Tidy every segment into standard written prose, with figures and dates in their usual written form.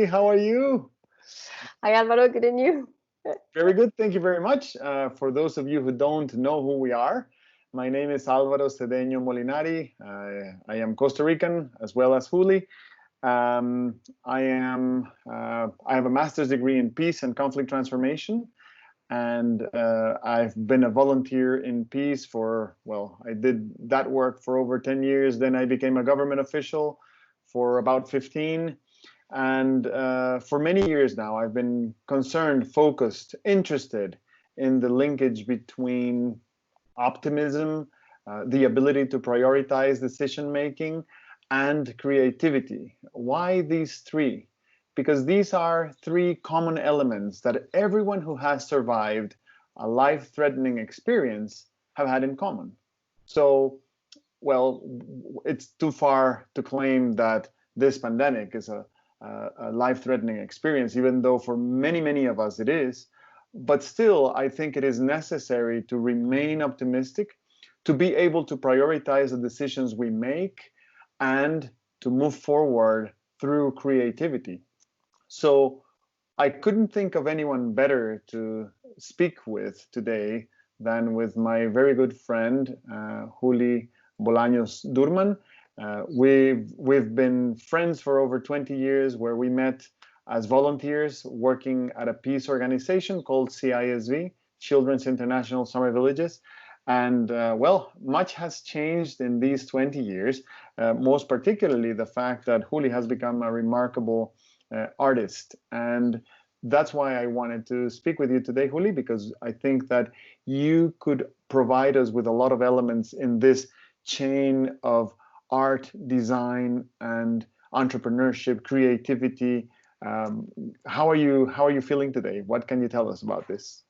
Juli. How are you? Hi, Alvaro. Good and you? Very good. Thank you very much. For those of you who don't know who we are, my name is Alvaro Cedeño Molinari. I am Costa Rican as well as Juli. I have a master's degree in peace and conflict transformation, and I've been a volunteer in peace for, well, I did that work for over 10 years. Then I became a government official for about 15. And for many years now, I've been concerned, focused, interested in the linkage between optimism, the ability to prioritize decision making, and creativity. Why these three? Because these are three common elements that everyone who has survived a life-threatening experience have had in common. So, well, it's too far to claim that this pandemic is a life-threatening experience, even though for many, many of us it is. But still, I think it is necessary to remain optimistic, to be able to prioritize the decisions we make, and to move forward through creativity. So I couldn't think of anyone better to speak with today than with my very good friend, Juli Bolaños Durman. We've been friends for over 20 years, where we met as volunteers working at a peace organization called CISV, Children's International Summer Villages. And well, much has changed in these 20 years, most particularly the fact that Juli has become a remarkable artist. And that's why I wanted to speak with you today, Juli, because I think that you could provide us with a lot of elements in this chain of art, design, and entrepreneurship, creativity. How are you feeling today? What can you tell us about this?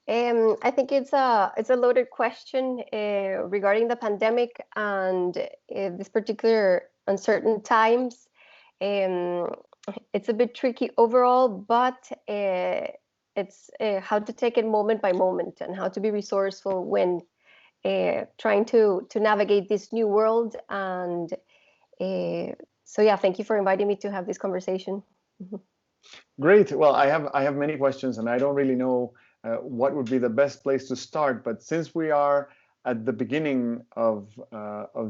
I think it's a loaded question regarding the pandemic and this particular uncertain times. It's a bit tricky overall, but it's how to take it moment by moment and how to be resourceful when trying to navigate this new world. And so yeah, thank you for inviting me to have this conversation. Great. Well, I have many questions, and I don't really know what would be the best place to start. But since we are at the beginning of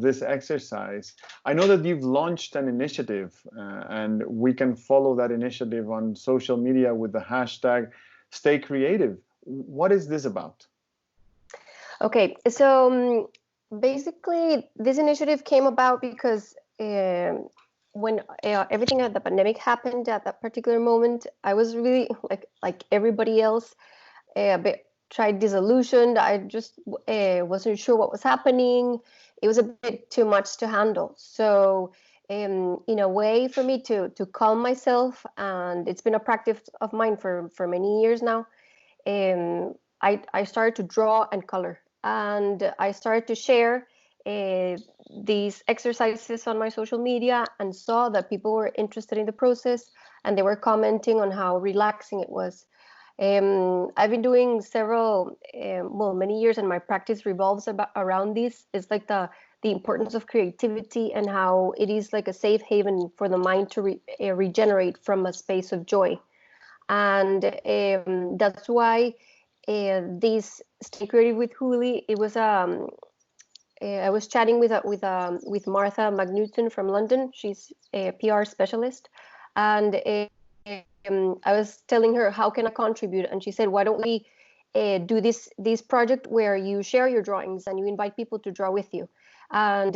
this exercise, I know that you've launched an initiative, and we can follow that initiative on social media with the hashtag Stay Creative. What is this about? Okay, so basically, this initiative came about because when everything at the pandemic happened at that particular moment, I was really like everybody else, a bit tried disillusioned. I just wasn't sure what was happening. It was a bit too much to handle. So in a way for me to calm myself, and it's been a practice of mine for many years now, I started to draw and color. And I started to share these exercises on my social media and saw that people were interested in the process and they were commenting on how relaxing it was. I've been doing several, many years, and my practice revolves around this. It's like the importance of creativity and how it is like a safe haven for the mind to regenerate from a space of joy. And that's why this Stay Creative with Juli, it was I was chatting with Martha McNewton from London. She's a PR specialist, and I was telling her, how can I contribute? And she said, why don't we do this project where you share your drawings and you invite people to draw with you? And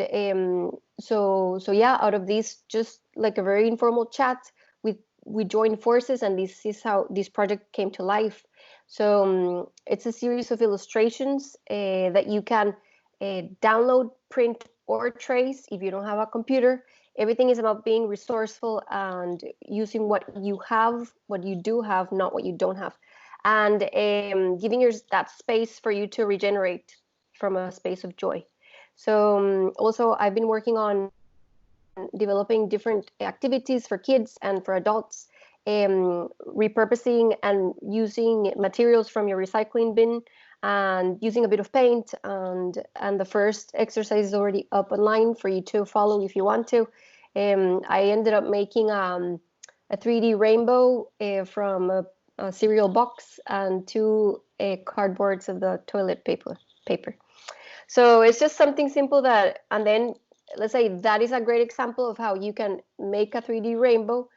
so yeah, out of this, just like a very informal chat, we joined forces, and this is how this project came to life. So it's a series of illustrations that you can download, print, or trace if you don't have a computer. Everything is about being resourceful and using what you have, what you do have, not what you don't have, and giving that space for you to regenerate from a space of joy. So also, I've been working on developing different activities for kids and for adults, repurposing and using materials from your recycling bin, and using a bit of paint, and the first exercise is already up online for you to follow if you want to. I ended up making a 3D rainbow from a cereal box and two cardboards of the toilet paper. So it's just something simple that, and then let's say that is a great example of how you can make a 3D rainbow,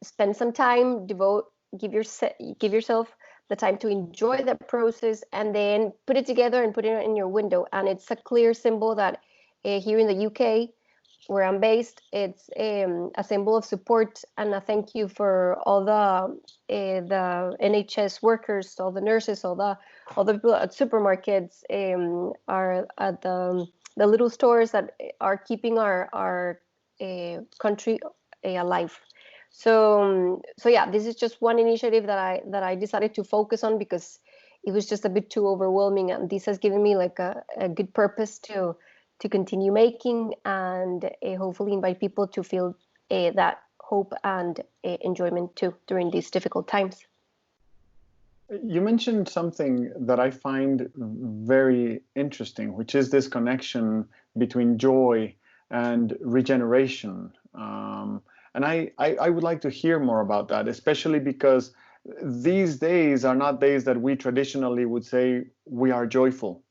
spend some time, give yourself the time to enjoy the process, and then put it together and put it in your window. And it's a clear symbol that here in the UK, where I'm based, it's a symbol of support and a thank you for all the NHS workers, all the nurses, all the people at supermarkets, are at the little stores that are keeping our country alive. So yeah, this is just one initiative that I decided to focus on because it was just a bit too overwhelming, and this has given me like a good purpose to continue making and hopefully invite people to feel that hope and enjoyment too during these difficult times. You mentioned something that I find very interesting, which is this connection between joy and regeneration. And I would like to hear more about that, especially because these days are not days that we traditionally would say we are joyful.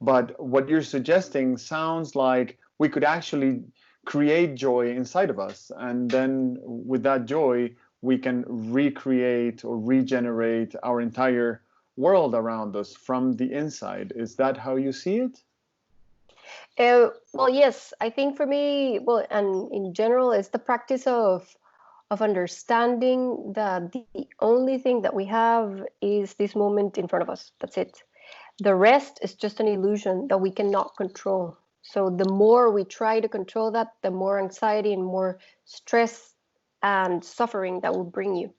But what you're suggesting sounds like we could actually create joy inside of us. And then with that joy, we can recreate or regenerate our entire world around us from the inside. Is that how you see it? Well, yes, I think for me, well, and in general, it's the practice of understanding that the only thing that we have is this moment in front of us. That's it. The rest is just an illusion that we cannot control. So the more we try to control that, the more anxiety and more stress and suffering that will bring you.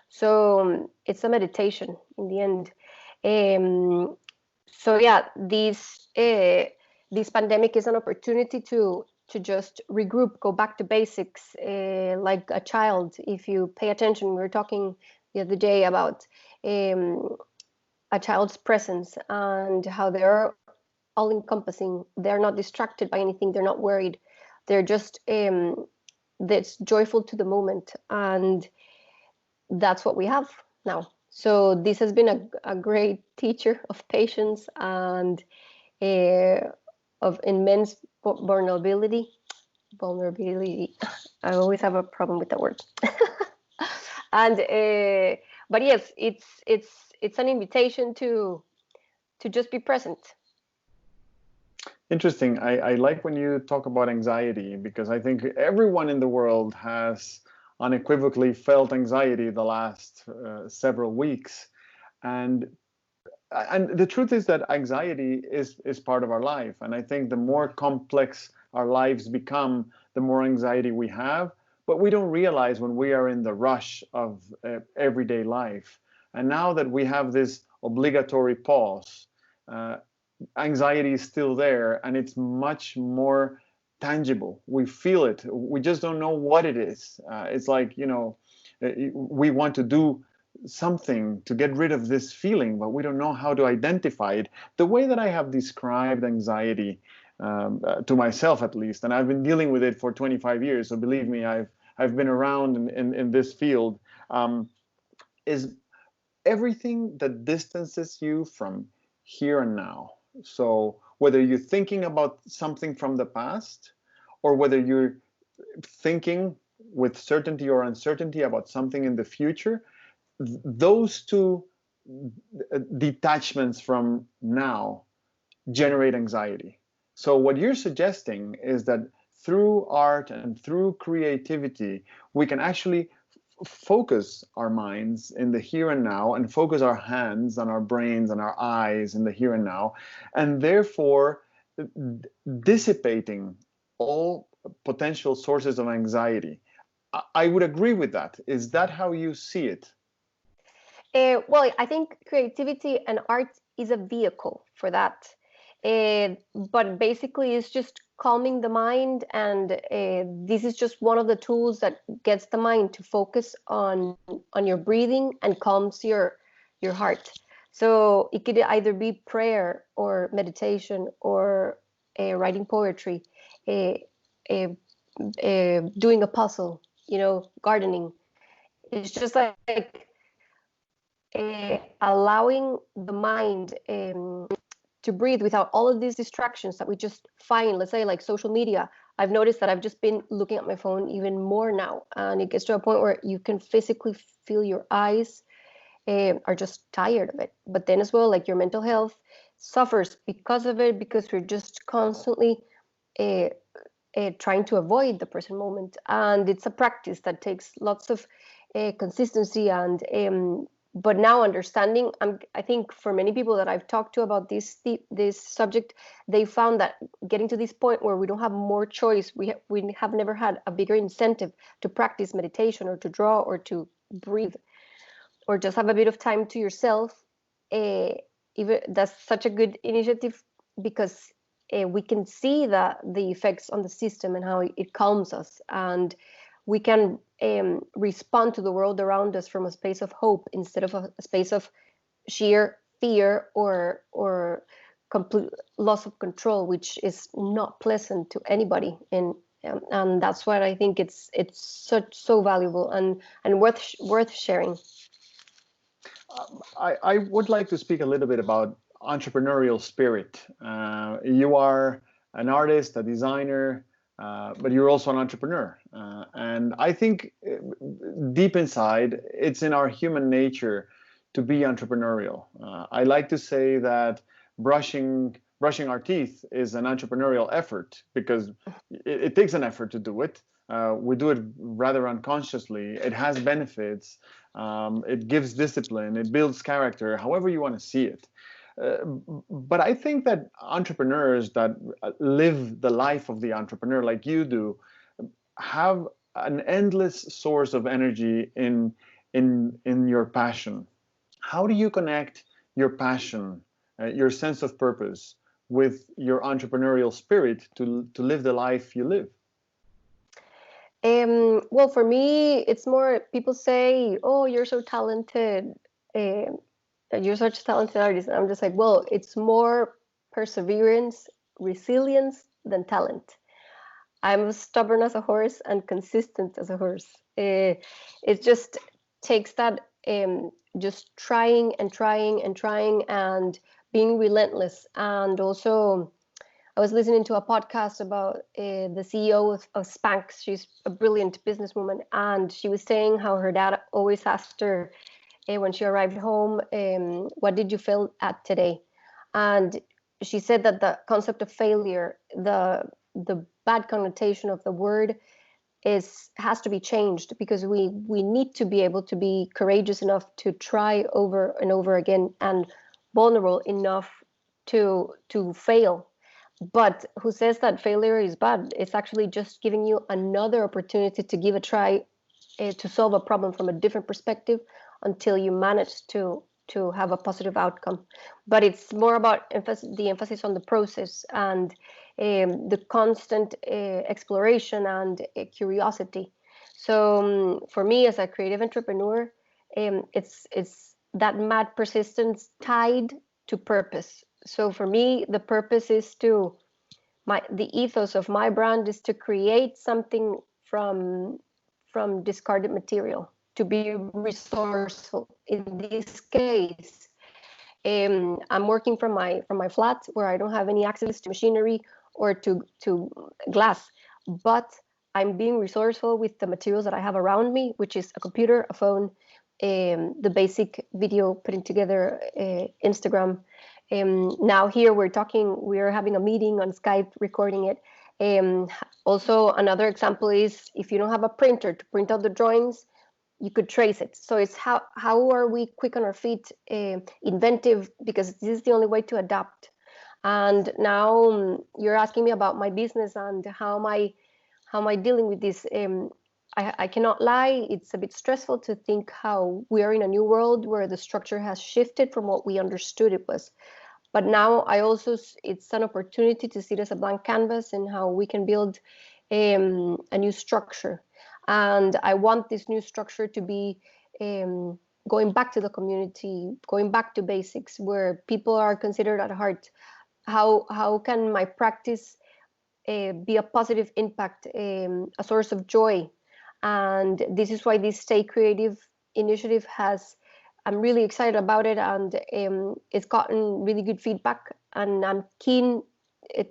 So it's a meditation in the end. So yeah, this pandemic is an opportunity to just regroup, go back to basics, like a child. If you pay attention, we were talking the other day about a child's presence and how they're all encompassing. They're not distracted by anything. They're not worried. They're just that's joyful to the moment, and that's what we have now. So this has been a great teacher of patience and of immense vulnerability. Vulnerability. I always have a problem with that word. And but yes, it's an invitation to just be present. Interesting. I like when you talk about anxiety because I think everyone in the world has unequivocally felt anxiety the last several weeks. And the truth is that anxiety is part of our life. And I think the more complex our lives become, the more anxiety we have. But we don't realize when we are in the rush of everyday life. And now that we have this obligatory pause, anxiety is still there, and it's much more tangible. We feel it. We just don't know what it is. It's like, we want to do something to get rid of this feeling, but we don't know how to identify it. The way that I have described anxiety, to myself at least, and I've been dealing with it for 25 years, so believe me, I've been around in this field, is everything that distances you from here and now. So whether you're thinking about something from the past, or whether you're thinking with certainty or uncertainty about something in the future, those two detachments from now generate anxiety. So what you're suggesting is that through art and through creativity, we can actually focus our minds in the here and now and focus our hands and our brains and our eyes in the here and now, and therefore dissipating all potential sources of anxiety. I would agree with that. Is that how you see it? Well, I think creativity and art is a vehicle for that. But basically, it's just calming the mind, and this is just one of the tools that gets the mind to focus on your breathing and calms your heart. So it could either be prayer or meditation or writing poetry, doing a puzzle, gardening. It's just like allowing the mind to breathe without all of these distractions that we just find, let's say like social media. I've noticed that I've just been looking at my phone even more now, and it gets to a point where you can physically feel your eyes are just tired of it. But then as well, like your mental health suffers because of it, because we're just constantly trying to avoid the present moment. And it's a practice that takes lots of consistency and but now understanding, I think for many people that I've talked to about this subject, they found that getting to this point where we don't have more choice, we have never had a bigger incentive to practice meditation or to draw or to breathe or just have a bit of time to yourself. Even that's such a good initiative because we can see the effects on the system and how it calms us, and we can respond to the world around us from a space of hope instead of a space of sheer fear or complete loss of control, which is not pleasant to anybody. And that's why I think it's so valuable and worth sharing. I would like to speak a little bit about entrepreneurial spirit. You are an artist, a designer, but you're also an entrepreneur. And I think deep inside, it's in our human nature to be entrepreneurial. I like to say that brushing our teeth is an entrepreneurial effort because it takes an effort to do it. We do it rather unconsciously. It has benefits. It gives discipline. It builds character, however you want to see it. But I think that entrepreneurs that live the life of the entrepreneur, like you do, have an endless source of energy in your passion. How do you connect your passion, your sense of purpose, with your entrepreneurial spirit to live the life you live? Well, for me, it's more people say, "Oh, you're so talented. You're such a talented artist." And I'm just like, well, it's more perseverance, resilience than talent. I'm stubborn as a horse and consistent as a horse. It just takes that just trying and trying and trying and being relentless. And also, I was listening to a podcast about the CEO of Spanx. She's a brilliant businesswoman, and she was saying how her dad always asked her when she arrived home, what did you fail at today? And she said that the concept of failure, the bad connotation of the word has to be changed, because we need to be able to be courageous enough to try over and over again and vulnerable enough to fail. But who says that failure is bad? It's actually just giving you another opportunity to give a try to solve a problem from a different perspective until you manage to have a positive outcome. But it's more about the emphasis on the process and the constant exploration and curiosity. So for me as a creative entrepreneur, it's that mad persistence tied to purpose. So for me, the purpose is the ethos of my brand is to create something from discarded material, to be resourceful. In this case, I'm working from my flat where I don't have any access to machinery or to glass, but I'm being resourceful with the materials that I have around me, which is a computer, a phone, the basic video putting together, Instagram. Now here we're having a meeting on Skype, recording it. Also, another example is if you don't have a printer to print out the drawings, you could trace it. So it's how are we quick on our feet, inventive, because this is the only way to adapt. And now you're asking me about my business and how am I dealing with this. I cannot lie, it's a bit stressful to think how we are in a new world where the structure has shifted from what we understood it was. But now it's an opportunity to see it as a blank canvas and how we can build a new structure. And I want this new structure to be going back to the community, going back to basics, where people are considered at heart. How can my practice be a positive impact, a source of joy, And this is why this Stay Creative initiative I'm really excited about it, and it's gotten really good feedback, and I'm keen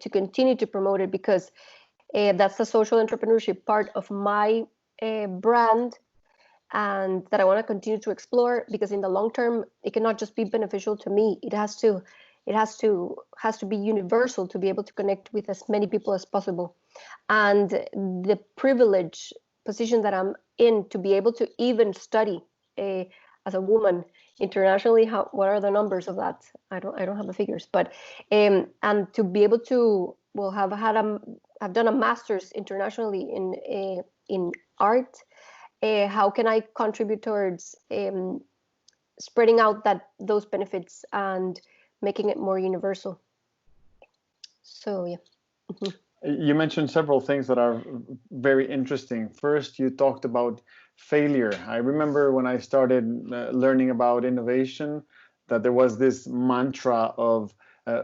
to continue to promote it, because that's the social entrepreneurship part of my brand, and that I want to continue to explore, because in the long term, it cannot just be beneficial to me. It has to be universal, to be able to connect with as many people as possible. And the privileged position that I'm in, to be able to even study as a woman internationally, what are the numbers of that? I don't have the figures, but and to be able to have done a master's internationally in art. How can I contribute towards spreading out those benefits and making it more universal? So yeah. You mentioned several things that are very interesting. First, you talked about failure. I remember when I started learning about innovation, that there was this mantra of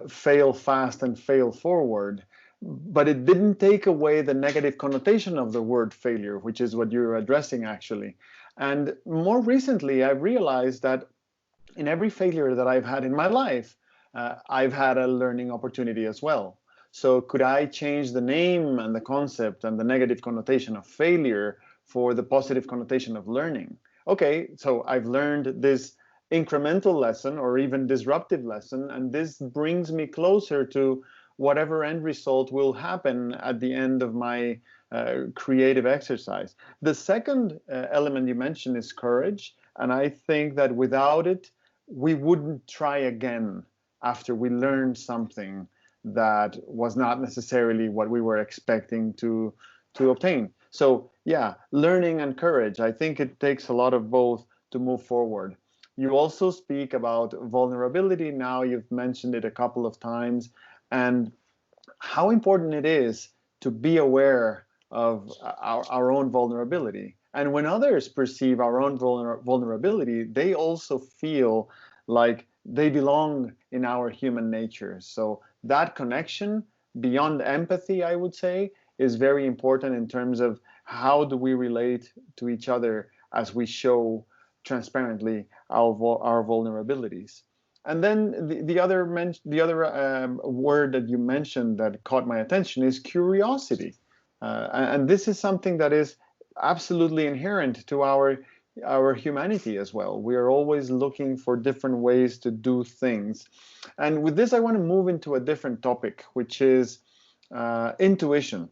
fail fast and fail forward. But it didn't take away the negative connotation of the word failure, which is what you're addressing actually. And more recently, I realized that in every failure that I've had in my life, I've had a learning opportunity as well. So could I change the name and the concept and the negative connotation of failure for the positive connotation of learning? Okay, so I've learned this incremental lesson or even disruptive lesson, and this brings me closer to whatever end result will happen at the end of my creative exercise. The second element you mentioned is courage, and I think that without it, we wouldn't try again after we learned something that was not necessarily what we were expecting to obtain. So yeah, learning and courage, I think it takes a lot of both to move forward. You also speak about vulnerability. Now you've mentioned it a couple of times, and how important it is to be aware of our own vulnerability. And when others perceive our own vulnerability, they also feel like they belong in our human nature. So that connection beyond empathy, I would say, is very important in terms of how do we relate to each other as we show transparently our vulnerabilities. And then the other word that you mentioned that caught my attention is curiosity. And this is something that is absolutely inherent to our humanity as well. We are always looking for different ways to do things. And with this, I want to move into a different topic, which is intuition.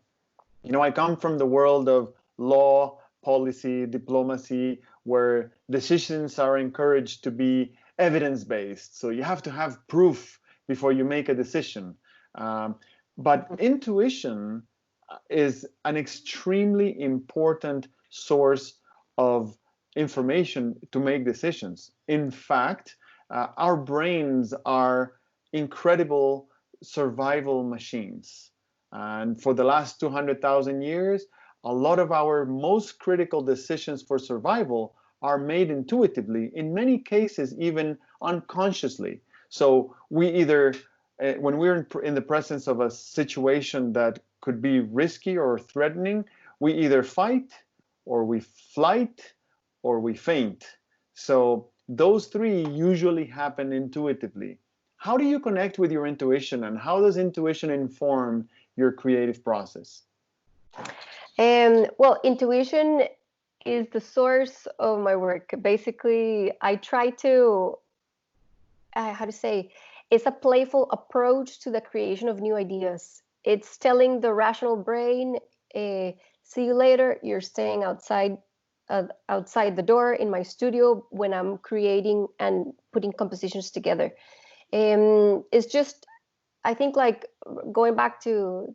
You know, I come from the world of law, policy, diplomacy, where decisions are encouraged to be evidence-based. So you have to have proof before you make a decision. But intuition is an extremely important source of information to make decisions. In fact, our brains are incredible survival machines. And for the last 200,000 years, a lot of our most critical decisions for survival are made intuitively, in many cases even unconsciously. So we either, when we're in the presence of a situation that could be risky or threatening, we either fight or we flight or we faint. So those three usually happen intuitively. How do you connect with your intuition, and how does intuition inform your creative process? Well, intuition is the source of my work. Basically, I try to, it's a playful approach to the creation of new ideas. It's telling the rational brain, see you later, you're staying outside the door in my studio when I'm creating and putting compositions together. It's just, I think, like going back to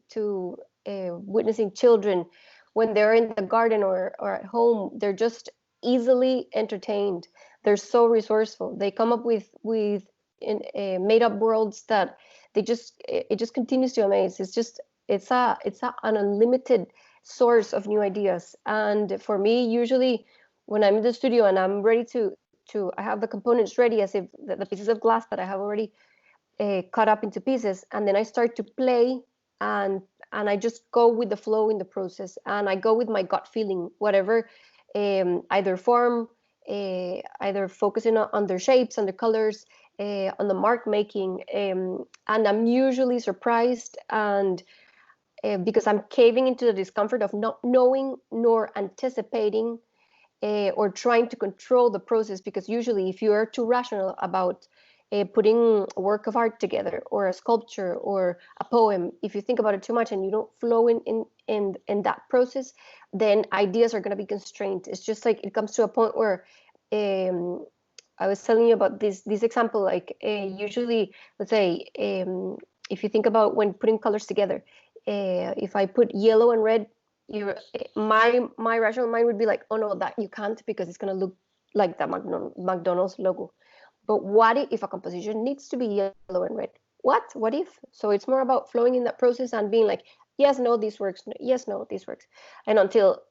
witnessing children when they're in the garden or at home, they're just easily entertained. They're so resourceful. They come up with made up worlds that it just continues to amaze. It's an unlimited source of new ideas. And for me, usually when I'm in the studio and I'm ready I have the components ready, as if the pieces of glass that I have already cut up into pieces, and then I start to play and I just go with the flow in the process, and I go with my gut feeling, whatever, either form, either focusing on their shapes, on the colors, on the mark making, and I'm usually surprised, and because I'm caving into the discomfort of not knowing nor anticipating, or trying to control the process, because usually if you are too rational about putting a work of art together, or a sculpture, or a poem, if you think about it too much and you don't flow in that process, then ideas are going to be constrained. It's just like it comes to a point where I was telling you about this example, like usually, let's say, if you think about when putting colors together, if I put yellow and red, my rational mind would be like, oh no, that you can't, because it's going to look like the McDonald's logo. But what if a composition needs to be yellow and red? What if? So it's more about flowing in that process and being like, yes, no, this works. Yes, no, this works. And until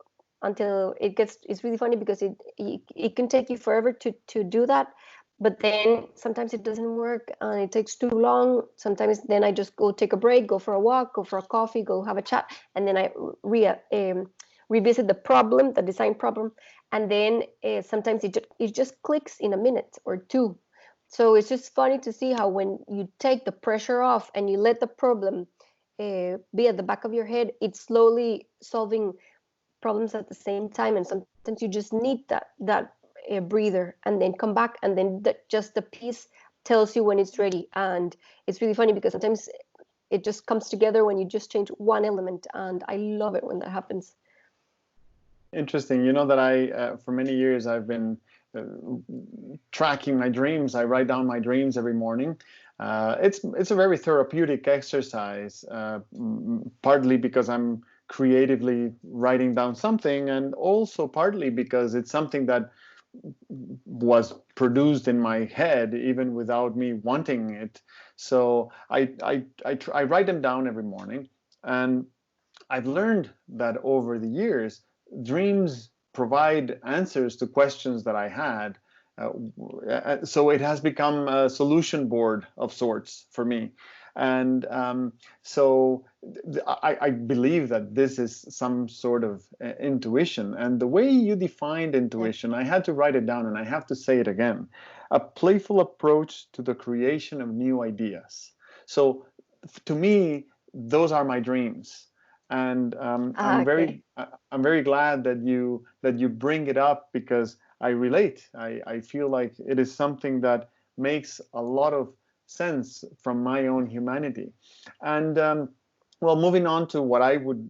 it's really funny, because it can take you forever to do that. But then sometimes it doesn't work and it takes too long. Sometimes then I just go take a break, go for a walk, go for a coffee, go have a chat. And then I revisit the design problem. And then sometimes it just clicks in a minute or two. So it's just funny to see how when you take the pressure off and you let the problem be at the back of your head, it's slowly solving problems at the same time. And sometimes you just need that breather, and then come back, and then just the piece tells you when it's ready. And it's really funny because sometimes it just comes together when you just change one element, and I love it when that happens. Interesting. You know that for many years, I've been tracking my dreams. I write down my dreams every morning. It's a very therapeutic exercise, partly because I'm creatively writing down something, and also partly because it's something that was produced in my head even without me wanting it. So I write them down every morning, and I've learned that over the years, dreams provide answers to questions that I had. So it has become a solution board of sorts for me. And so I believe that this is some sort of intuition. And the way you defined intuition, I had to write it down, and I have to say it again: a playful approach to the creation of new ideas. So to me, those are my dreams. And I'm very glad that you bring it up, because I relate. I feel like it is something that makes a lot of sense from my own humanity. And well, moving on to what I would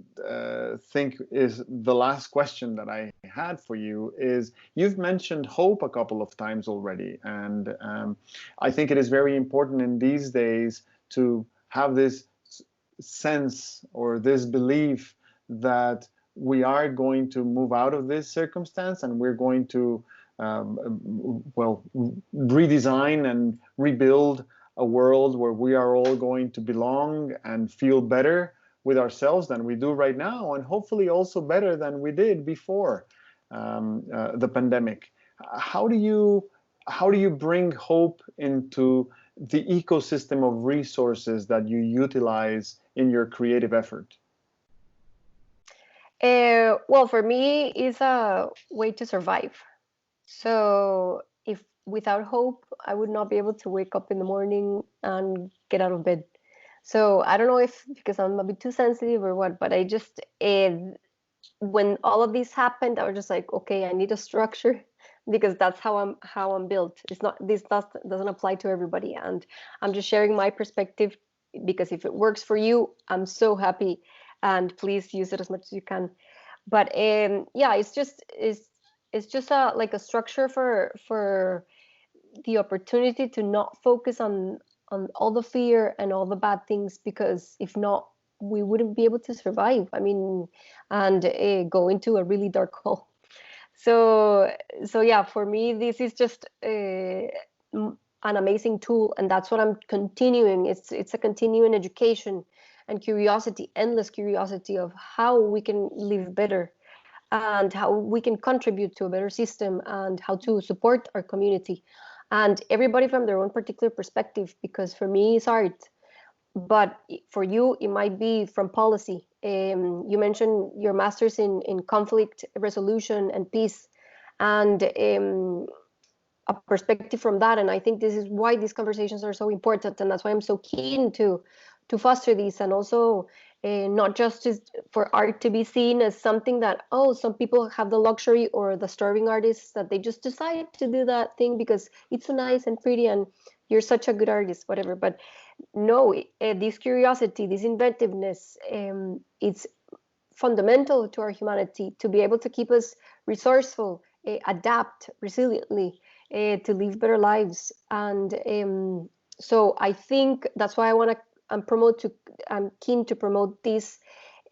think is the last question that I had for you is, you've mentioned hope a couple of times already, and I think it is very important in these days to have this sense or this belief that we are going to move out of this circumstance, and we're going to well, redesign and rebuild a world where we are all going to belong and feel better with ourselves than we do right now, and hopefully also better than we did before the pandemic. How do you bring hope into the ecosystem of resources that you utilize in your creative effort? Well, for me, it's a way to survive. So if without hope, I would not be able to wake up in the morning and get out of bed. So I don't know if because I'm a bit too sensitive or what, but I just when all of this happened, I was just like, okay, I need a structure because that's how I'm built. It's not doesn't apply to everybody, and I'm just sharing my perspective because if it works for you, I'm so happy, and please use it as much as you can. But yeah, it's just like a structure for the opportunity to not focus on all the fear and all the bad things, because if not, we wouldn't be able to survive. I mean, and go into a really dark hole. So yeah, for me, this is just an amazing tool, and that's what I'm continuing. It's a continuing education and curiosity, endless curiosity of how we can live better and how we can contribute to a better system and how to support our community and everybody from their own particular perspective, because for me it's art. but for you, it might be from policy. You mentioned your master's in conflict resolution and peace, and a perspective from that. And I think this is why these conversations are so important, and that's why I'm so keen to foster these, and also not just for art to be seen as something that, oh, some people have the luxury, or the starving artists, that they just decide to do that thing because it's so nice and pretty and you're such a good artist, whatever. But no, this curiosity, this inventiveness, it's fundamental to our humanity, to be able to keep us resourceful, adapt resiliently, to live better lives. And so I think that's why I'm keen to promote this,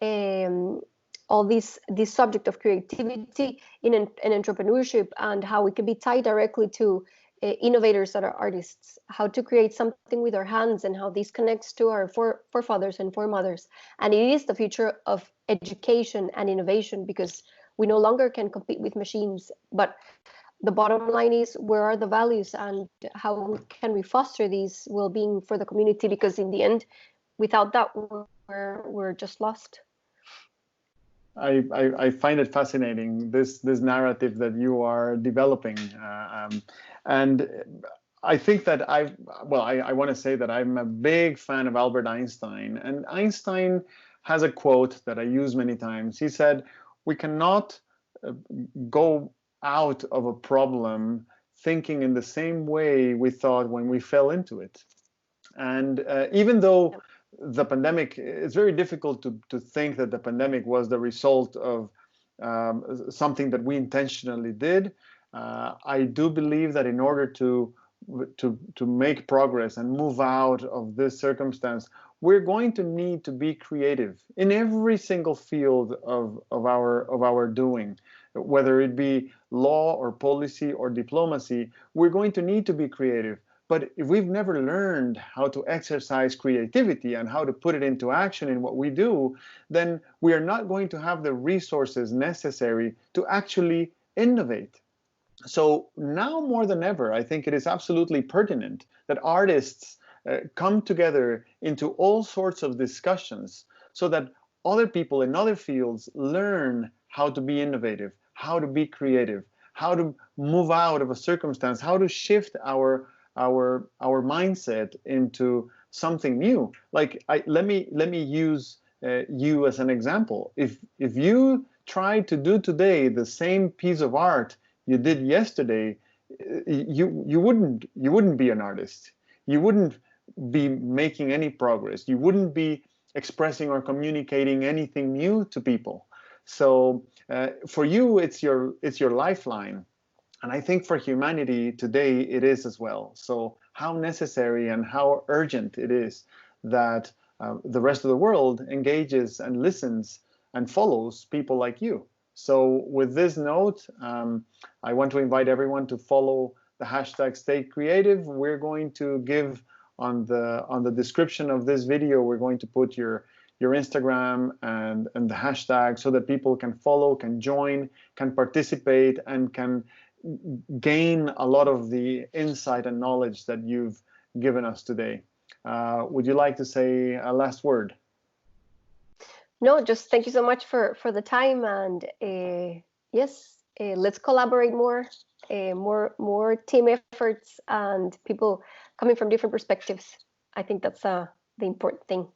all this subject of creativity in entrepreneurship, and how it can be tied directly to innovators that are artists, how to create something with our hands, and how this connects to our forefathers and foremothers. And it is the future of education and innovation, because we no longer can compete with machines. But the bottom line is, where are the values, and how can we foster these well-being for the community? Because in the end, without that, we're just lost. I find it fascinating, this narrative that you are developing, and I think that I want to say that I'm a big fan of Albert Einstein, and Einstein has a quote that I use many times. He said, "We cannot go out of a problem thinking in the same way we thought when we fell into it." And even though the pandemic, it's very difficult to think that the pandemic was the result of something that we intentionally did. I do believe that in order to make progress and move out of this circumstance, we're going to need to be creative in every single field of our doing, whether it be law or policy or diplomacy. We're going to need to be creative. But if we've never learned how to exercise creativity and how to put it into action in what we do, then we are not going to have the resources necessary to actually innovate. So now more than ever, I think it is absolutely pertinent that artists come together into all sorts of discussions, so that other people in other fields learn how to be innovative, how to be creative, how to move out of a circumstance, how to shift our mindset into something new. Like, let me use you as an example. If you try to do today the same piece of art you did yesterday, you wouldn't be an artist. You wouldn't be making any progress. You wouldn't be expressing or communicating anything new to people. So for you, it's your lifeline. And I think for humanity today, it is as well. So how necessary and how urgent it is that the rest of the world engages and listens and follows people like you. So with this note, I want to invite everyone to follow the hashtag Stay Creative. We're going to give on the description of this video, we're going to put your Instagram and the hashtag, so that people can follow, can join, can participate, and can gain a lot of the insight and knowledge that you've given us today. Would you like to say a last word? No, just thank you so much for the time, and yes, let's collaborate more, team efforts, and people coming from different perspectives. I think that's the important thing.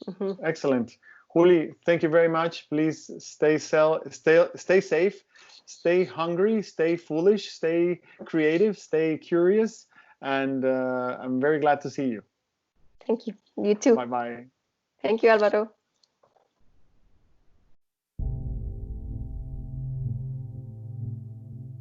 Mm-hmm. Excellent. Juli, thank you very much. Please stay safe, stay hungry, stay foolish, stay creative, stay curious, and I'm very glad to see you. Thank you. You too. Bye-bye. Thank you, Alvaro.